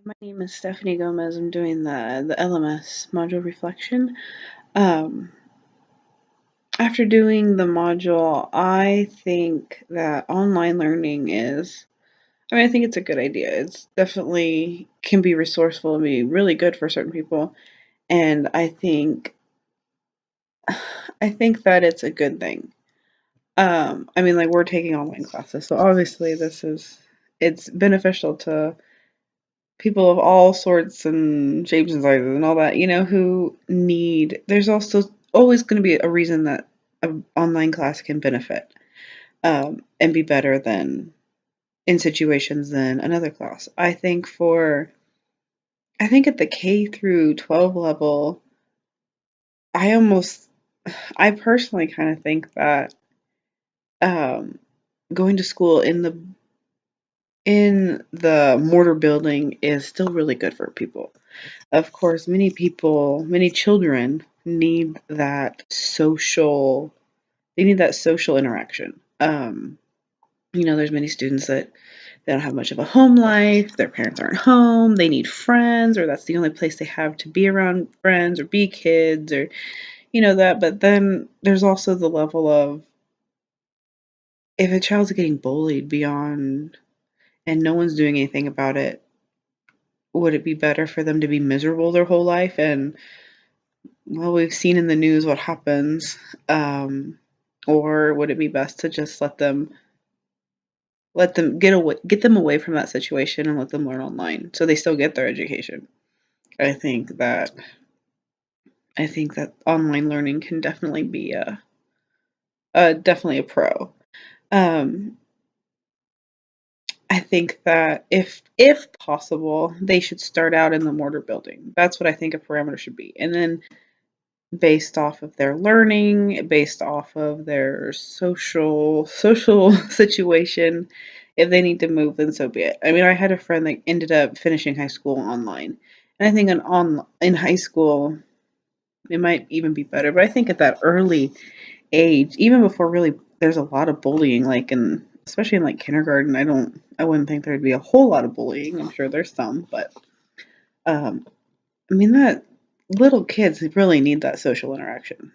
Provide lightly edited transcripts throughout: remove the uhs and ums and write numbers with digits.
My name is Stephanie Gomez. I'm doing the LMS module reflection. Um, After doing the module, I think that online learning I think it's a good idea. It's definitely can be resourceful and be really good for certain people. And I think that it's a good thing. Like we're taking online classes, so obviously it's beneficial to people of all sorts and shapes and sizes and all that, who need, there's also always going to be a reason that an online class can benefit and be better than in situations than another class. I think at the K through 12 level, I almost, I personally kind of think that um, going to school in the mortar building is still really good for people. Of course, many children need that social interaction. There's many students that they don't have much of a home life, their parents aren't home, they need friends, or that's the only place they have to be around friends or be kids or, that. But then there's also the level of if a child's getting bullied beyond and no one's doing anything about it, would it be better for them to be miserable their whole life? And well, we've seen in the news what happens. Or would it be best to just let them get them away from that situation and let them learn online so they still get their education? I think that I think that online learning can definitely be definitely a pro. Um, I think that if possible, they should start out in the mortar building. That's what I think a parameter should be, and then based off of their learning, based off of their social situation. If they need to move, then so be it. I mean, I had a friend that ended up finishing high school online, and I think in high school it might even be better. But I think at that early age, even before really there's a lot of bullying, like in especially in like kindergarten, I wouldn't think there'd be a whole lot of bullying. I'm sure there's some, but um, I mean that little kids really need that social interaction.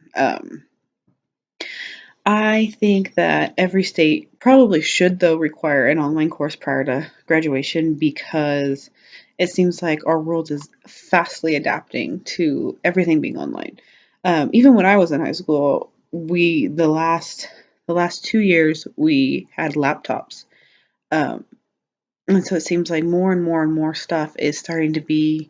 I think that every state probably should, though, require an online course prior to graduation because it seems like our world is fastly adapting to everything being online. Even when I was in high school, the last 2 years we had laptops, um, and so it seems like more and more and more stuff is starting to be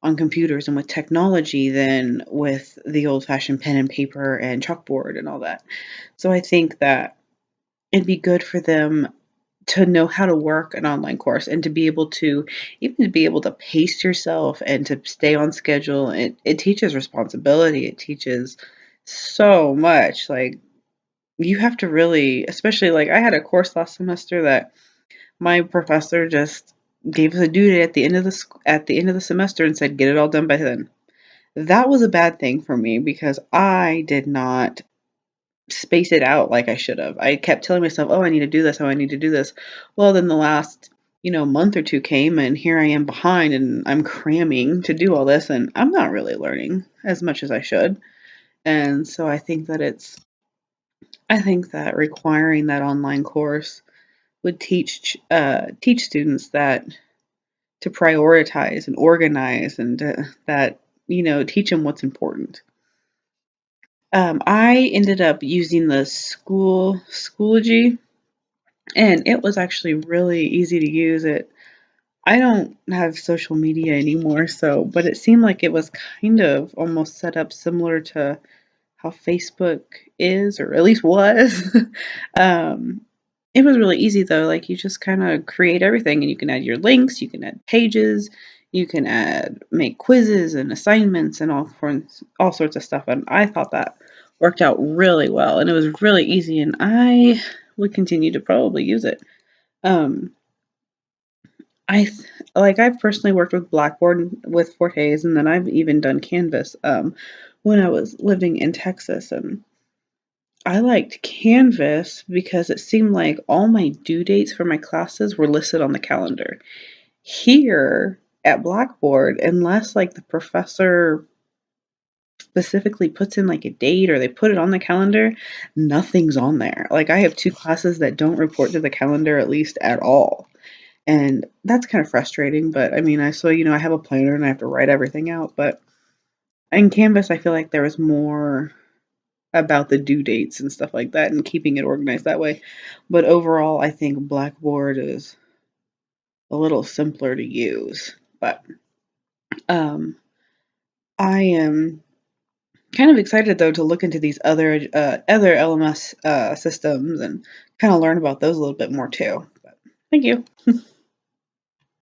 on computers and with technology than with the old-fashioned pen and paper and chalkboard and all that. So I think that it'd be good for them to know how to work an online course and to be able to even to be able to pace yourself and to stay on schedule. It teaches responsibility. It teaches so much. Like you have to really, especially like I had a course last semester that my professor just gave us a due date at the end of the semester and said get it all done by then. That was a bad thing for me because I did not space it out like I should have. I kept telling myself, "Oh, I need to do this. Oh, I need to do this." Well, then the last, month or two came and here I am behind and I'm cramming to do all this and I'm not really learning as much as I should. And so I think that requiring that online course would teach students that to prioritize and organize and that teach them what's important. I ended up using the Schoology, and it was actually really easy to use. I don't have social media anymore, but it seemed like it was kind of almost set up similar to how Facebook is, or at least was. um, it was really easy though. Like you just kind of create everything, and you can add your links, you can add pages, you can make quizzes and assignments and all sorts of stuff. And I thought that worked out really well, and it was really easy, and I would continue to probably use it. Um, I've personally worked with Blackboard with Fortes, and then I've even done Canvas when I was living in Texas, and I liked Canvas because it seemed like all my due dates for my classes were listed on the calendar. Here, at Blackboard, unless like the professor specifically puts in like a date or they put it on the calendar, nothing's on there. Like I have two classes that don't report to the calendar at least at all. And that's kind of frustrating, but I mean, I have a planner and I have to write everything out, but in Canvas I feel like there was more about the due dates and stuff like that and keeping it organized that way. But overall, I think Blackboard is a little simpler to use. But um I am kind of excited though to look into these other LMS systems and kind of learn about those a little bit more too. But thank you.